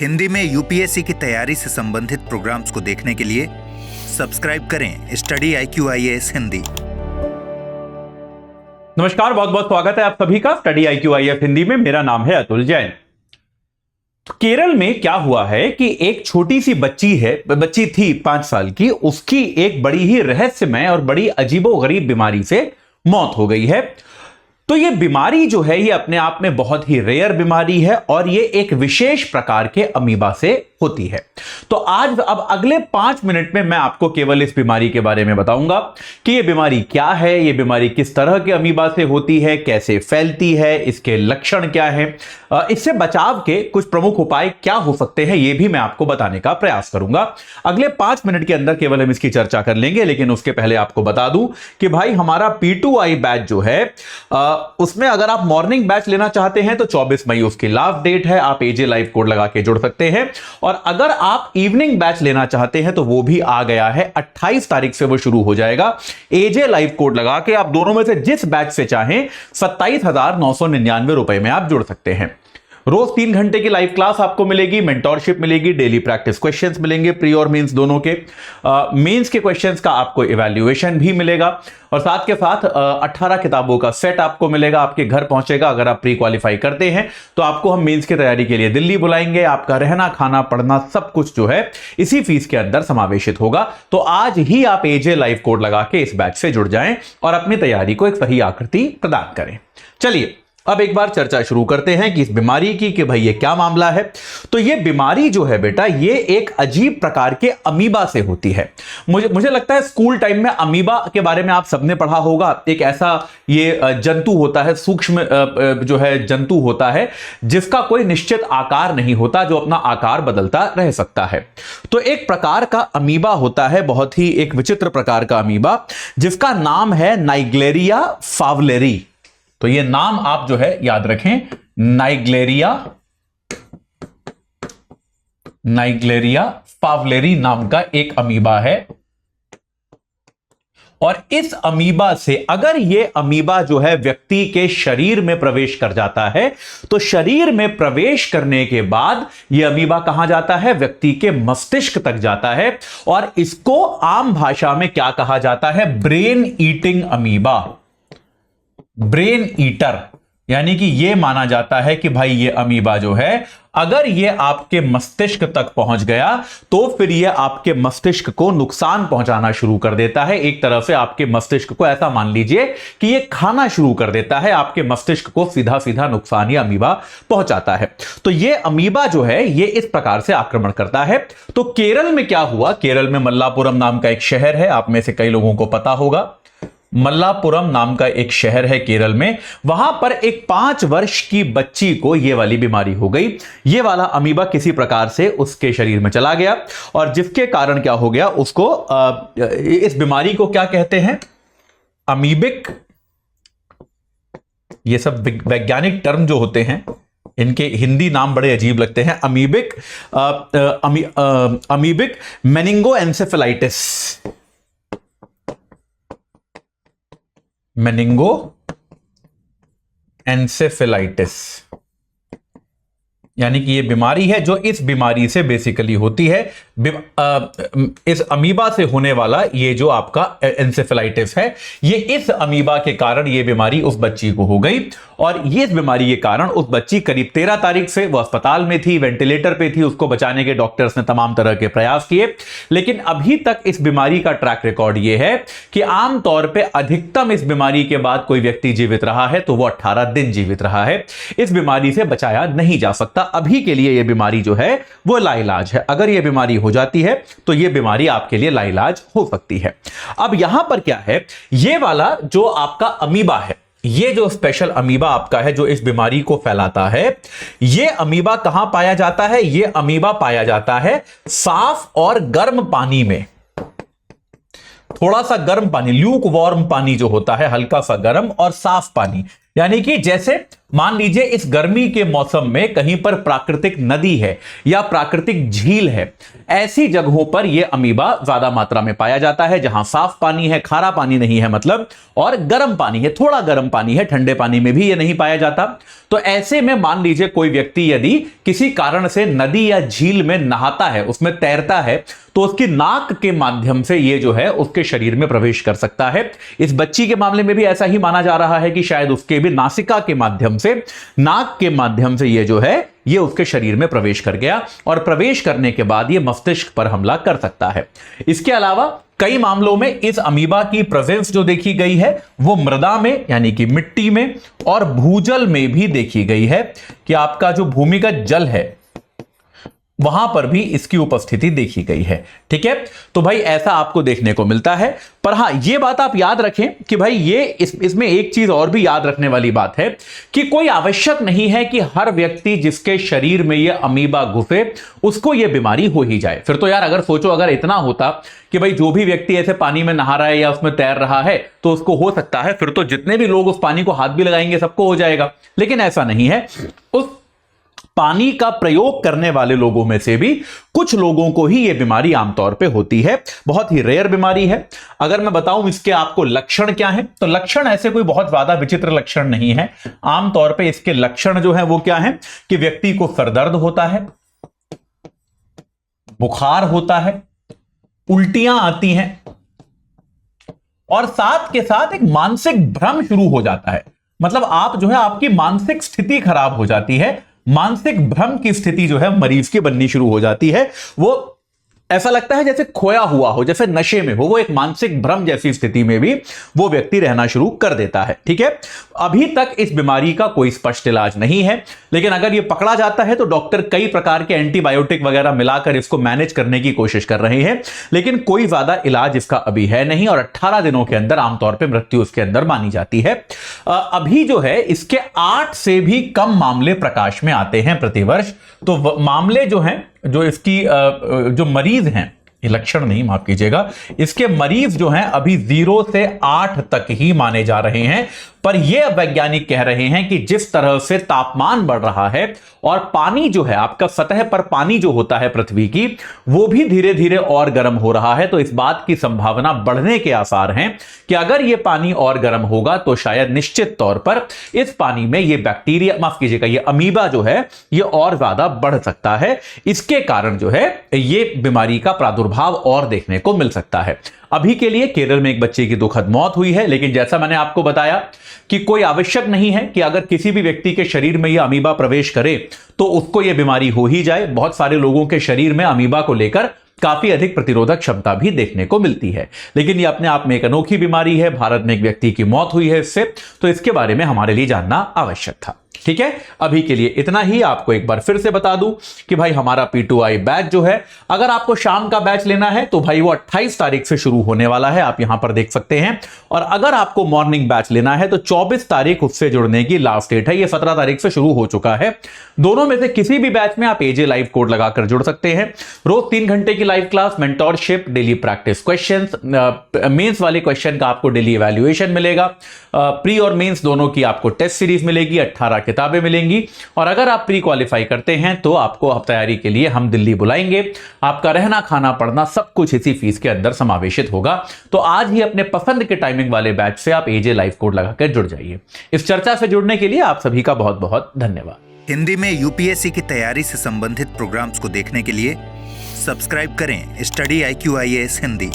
हिंदी में यूपीएससी की तैयारी से संबंधित प्रोग्राम्स को देखने के लिए सब्सक्राइब करें स्टडी IQ-IAS हिंदी। नमस्कार, बहुत बहुत स्वागत है आप सभी का स्टडी IQ-IAS हिंदी में। मेरा नाम है अतुल जैन। तो केरल में क्या हुआ है कि एक छोटी सी बच्ची थी 5 साल की, उसकी एक बड़ी ही रहस्यमय और बड़ी अजीबोगरीब बीमारी से मौत हो गई है। तो ये बीमारी जो है ये अपने आप में बहुत ही रेयर बीमारी है और ये एक विशेष प्रकार के अमीबा से होती है। तो आज अब अगले 5 मिनट में मैं आपको केवल इस बीमारी के बारे में बताऊंगा कि ये बीमारी क्या है, ये बीमारी किस तरह के अमीबा से होती है, कैसे फैलती है, इसके लक्षण क्या है, इससे बचाव के कुछ प्रमुख उपाय क्या हो सकते हैं, ये भी मैं आपको बताने का प्रयास करूंगा। अगले 5 मिनट के अंदर केवल हम इसकी चर्चा कर लेंगे, लेकिन उसके पहले आपको बता दूं कि भाई हमारा P2I बैच जो है उसमें अगर आप मॉर्निंग बैच लेना चाहते हैं तो 24 मई उसकी लास्ट डेट है। आप AJ लाइव कोड लगा के जुड़ सकते हैं। और अगर आप इवनिंग बैच लेना चाहते हैं तो वो भी आ गया है, 28 तारीख से वो शुरू हो जाएगा। AJ लाइव कोड लगा के आप दोनों में से जिस बैच से चाहें 27,999 रुपए में आप जुड़ सकते हैं। रोज 3 घंटे की लाइव क्लास आपको मिलेगी, मेंटोरशिप मिलेगी, डेली प्रैक्टिस क्वेश्चंस मिलेंगे, प्री और मेंस दोनों के। मेंस के क्वेश्चंस का आपको इवैल्यूएशन भी मिलेगा और साथ के साथ 18 किताबों का सेट आपको मिलेगा, आपके घर पहुंचेगा। अगर आप प्री क्वालिफाई करते हैं तो आपको हम मेंस की तैयारी के लिए दिल्ली बुलाएंगे। आपका रहना, खाना, पढ़ना सब कुछ जो है इसी फीस के अंदर समावेशित होगा। तो आज ही आप AJ लाइव कोड लगा के इस बैच से जुड़ जाएं और अपनी तैयारी को एक सही आकृति प्रदान करें। चलिए अब एक बार चर्चा शुरू करते हैं कि इस बीमारी की कि भाई ये क्या मामला है। तो ये बीमारी जो है बेटा ये एक अजीब प्रकार के अमीबा से होती है। मुझे लगता है स्कूल टाइम में अमीबा के बारे में आप सबने पढ़ा होगा। एक ऐसा ये जंतु होता है, सूक्ष्म जो है जंतु होता है जिसका कोई निश्चित आकार नहीं होता, जो अपना आकार बदलता रह सकता है। तो एक प्रकार का अमीबा होता है, बहुत ही एक विचित्र प्रकार का अमीबा, जिसका नाम है नाइग्लेरिया फावलेरी। तो ये नाम आप जो है याद रखें, नाइग्लेरिया फावलेरी नाम का एक अमीबा है। और इस अमीबा से अगर ये अमीबा जो है व्यक्ति के शरीर में प्रवेश कर जाता है तो शरीर में प्रवेश करने के बाद ये अमीबा कहां जाता है? व्यक्ति के मस्तिष्क तक जाता है। और इसको आम भाषा में क्या कहा जाता है? Brain eating amoeba, brain eater. यानी कि यह माना जाता है कि भाई ये अमीबा जो है अगर ये आपके मस्तिष्क तक पहुंच गया तो फिर ये आपके मस्तिष्क को नुकसान पहुंचाना शुरू कर देता है। एक तरह से आपके मस्तिष्क को ऐसा मान लीजिए कि ये खाना शुरू कर देता है, आपके मस्तिष्क को सीधा सीधा नुकसान ये अमीबा पहुंचाता है। तो ये अमीबा जो है ये इस प्रकार से आक्रमण करता है। तो केरल में क्या हुआ? केरल में मल्लापुरम नाम का एक शहर है, आप में से कई लोगों को पता होगा। मल्लापुरम नाम का एक शहर है केरल में। वहां पर एक 5 वर्ष की बच्ची को यह वाली बीमारी हो गई। यह वाला अमीबा किसी प्रकार से उसके शरीर में चला गया और जिसके कारण क्या हो गया, उसको इस बीमारी को क्या कहते हैं? अमीबिक। ये सब वैज्ञानिक टर्म जो होते हैं इनके हिंदी नाम बड़े अजीब लगते हैं। अमीबिक मेनिंगोएन्सेफेलाइटिस, मेनिंगोएन्सेफेलाइटिस, यानी कि ये बीमारी है जो इस बीमारी से बेसिकली होती है। इस अमीबा से होने वाला ये जो आपका एन्सेफेलाइटिस है, ये इस अमीबा के कारण ये बीमारी उस बच्ची को हो गई। और ये इस बीमारी के कारण उस बच्ची करीब 13 तारीख से वो अस्पताल में थी, वेंटिलेटर पे थी। उसको बचाने के डॉक्टर्स ने तमाम तरह के प्रयास किए, लेकिन अभी तक इस बीमारी का ट्रैक रिकॉर्ड ये है कि आमतौर पे अधिकतम इस बीमारी के बाद कोई व्यक्ति जीवित रहा है तो वो 18 दिन जीवित रहा है। इस बीमारी से बचाया नहीं जा सकता। अभी के लिए यह बीमारी जो है वो लाइलाज है। अगर यह बीमारी हो जाती है तो यह बीमारी आपके लिए लाइलाज हो सकती है। अब यहां पर क्या है, यह वाला जो आपका अमीबा है, ये जो स्पेशल अमीबा आपका है जो इस बीमारी को फैलाता है, यह अमीबा कहां पाया जाता है? यह अमीबा पाया जाता है साफ और गर्म पानी में। थोड़ा सा गर्म पानी, ल्यूक वार्म पानी जो होता है, हल्का सा गर्म और साफ पानी, यानी कि जैसे मान लीजिए इस गर्मी के मौसम में कहीं पर प्राकृतिक नदी है या प्राकृतिक झील है, ऐसी जगहों पर यह अमीबा ज्यादा मात्रा में पाया जाता है, जहां साफ पानी है, खारा पानी नहीं है मतलब, और गर्म पानी है, थोड़ा गर्म पानी है, ठंडे पानी में भी यह नहीं पाया जाता। तो ऐसे में मान लीजिए कोई व्यक्ति यदि किसी कारण से नदी या झील में नहाता है, उसमें तैरता है, तो उसकी नाक के माध्यम से ये जो है उसके शरीर में प्रवेश कर सकता है। इस बच्ची के मामले में भी ऐसा ही माना जा रहा है कि शायद उसके भी नासिका के माध्यम से, नाक के माध्यम से ये जो है ये उसके शरीर में प्रवेश कर गया, और प्रवेश करने के बाद ये मस्तिष्क पर हमला कर सकता है। इसके अलावा कई मामलों में इस अमीबा की प्रेजेंस जो देखी गई है वो मृदा में यानी कि मिट्टी में और भूजल में भी देखी गई है, कि आपका जो भूमिगत जल है वहां पर भी इसकी उपस्थिति देखी गई है। ठीक है, तो भाई ऐसा आपको देखने को मिलता है। पर हां, यह बात आप याद रखें कि भाई ये इसमें एक चीज और भी याद रखने वाली बात है कि कोई आवश्यक नहीं है कि हर व्यक्ति जिसके शरीर में यह अमीबा घुसे उसको यह बीमारी हो ही जाए। फिर तो यार अगर सोचो, अगर इतना होता कि भाई जो भी व्यक्ति ऐसे पानी में नहा रहा है या उसमें तैर रहा है तो उसको हो सकता है, फिर तो जितने भी लोग उस पानी को हाथ भी लगाएंगे सबको हो जाएगा। लेकिन ऐसा नहीं है। उस पानी का प्रयोग करने वाले लोगों में से भी कुछ लोगों को ही यह बीमारी आमतौर पे होती है। बहुत ही रेयर बीमारी है। अगर मैं बताऊं इसके आपको लक्षण क्या है, तो लक्षण ऐसे कोई बहुत ज्यादा विचित्र लक्षण नहीं है। आमतौर पे इसके लक्षण जो है वो क्या है कि व्यक्ति को सरदर्द होता है, बुखार होता है, उल्टियां आती हैं, और साथ के साथ एक मानसिक भ्रम शुरू हो जाता है। मतलब आप जो है आपकी मानसिक स्थिति खराब हो जाती है, मानसिक भ्रम की स्थिति जो है मरीज की बननी शुरू हो जाती है। वो ऐसा लगता है जैसे खोया हुआ हो, जैसे नशे में हो, वो एक मानसिक भ्रम जैसी स्थिति में भी वो व्यक्ति रहना शुरू कर देता है। ठीक है, अभी तक इस बीमारी का कोई स्पष्ट इलाज नहीं है, लेकिन अगर ये पकड़ा जाता है तो डॉक्टर कई प्रकार के एंटीबायोटिक वगैरह मिलाकर इसको मैनेज करने की कोशिश कर रहे हैं, लेकिन कोई ज्यादा इलाज इसका अभी है नहीं, और 18 दिनों के अंदर आमतौर पर मृत्यु उसके अंदर मानी जाती है। अभी जो है इसके 8 से भी कम मामले प्रकाश में आते हैं प्रतिवर्ष। तो मामले जो हैं, जो इसकी जो मरीज हैं, ये लक्षण नहीं, माफ कीजिएगा, इसके मरीज जो हैं अभी 0 से 8 तक ही माने जा रहे हैं। पर यह वैज्ञानिक कह रहे हैं कि जिस तरह से तापमान बढ़ रहा है और पानी जो है आपका सतह पर पानी जो होता है पृथ्वी की, वो भी धीरे धीरे और गर्म हो रहा है, तो इस बात की संभावना बढ़ने के आसार हैं कि अगर यह पानी और गर्म होगा तो शायद निश्चित तौर पर इस पानी में यह बैक्टीरिया, माफ कीजिएगा, यह अमीबा जो है यह और ज्यादा बढ़ सकता है। इसके कारण जो है यह बीमारी का प्रादुर्भाव और देखने को मिल सकता है। अभी के लिए केरल में एक बच्चे की दुखद मौत हुई है, लेकिन जैसा मैंने आपको बताया कि कोई आवश्यक नहीं है कि अगर किसी भी व्यक्ति के शरीर में यह अमीबा प्रवेश करे तो उसको यह बीमारी हो ही जाए। बहुत सारे लोगों के शरीर में अमीबा को लेकर काफी अधिक प्रतिरोधक क्षमता भी देखने को मिलती है, लेकिन यह अपने आप में एक अनोखी बीमारी है। भारत में एक व्यक्ति की मौत हुई है इससे, तो इसके बारे में हमारे लिए जानना आवश्यक था। ठीक है, अभी के लिए इतना ही। आपको एक बार फिर से बता दूं कि भाई हमारा P2I बैच जो है, अगर आपको शाम का बैच लेना है तो भाई वो 28 तारीख से शुरू होने वाला है, आप यहां पर देख सकते हैं। और अगर आपको मॉर्निंग बैच लेना है तो 24 तारीख उससे जुड़ने की लास्ट डेट है। ये 17 तारीख से शुरू हो चुका है। दोनों में से किसी भी बैच में आप AJ लाइव कोड लगाकर जुड़ सकते हैं। रोज 3 घंटे की live class, mentorship, daily practice questions, mains वाले क्वेश्चन का आपको डेली इवैल्यूएशन मिलेगा, प्री और मेंस दोनों की आपको टेस्ट सीरीज मिलेगी, 18 किताबें मिलेंगी, और अगर आप प्री क्वालिफाई करते हैं तो आपको तैयारी के लिए हम दिल्ली बुलाएंगे। आपका रहना, खाना, पढ़ना सब कुछ इसी फीस के अंदर समावेशित होगा। तो आज ही अपने पसंद के टाइमिंग वाले बैच से आप AJ लाइव कोड लगाकर जुड़ जाइए। इस चर्चा से जुड़ने के लिए आप सभी का बहुत बहुत धन्यवाद। हिंदी में UPSC की तैयारी से संबंधित प्रोग्राम्स को देखने के लिए सब्सक्राइब करें स्टडी IQ IAS हिंदी।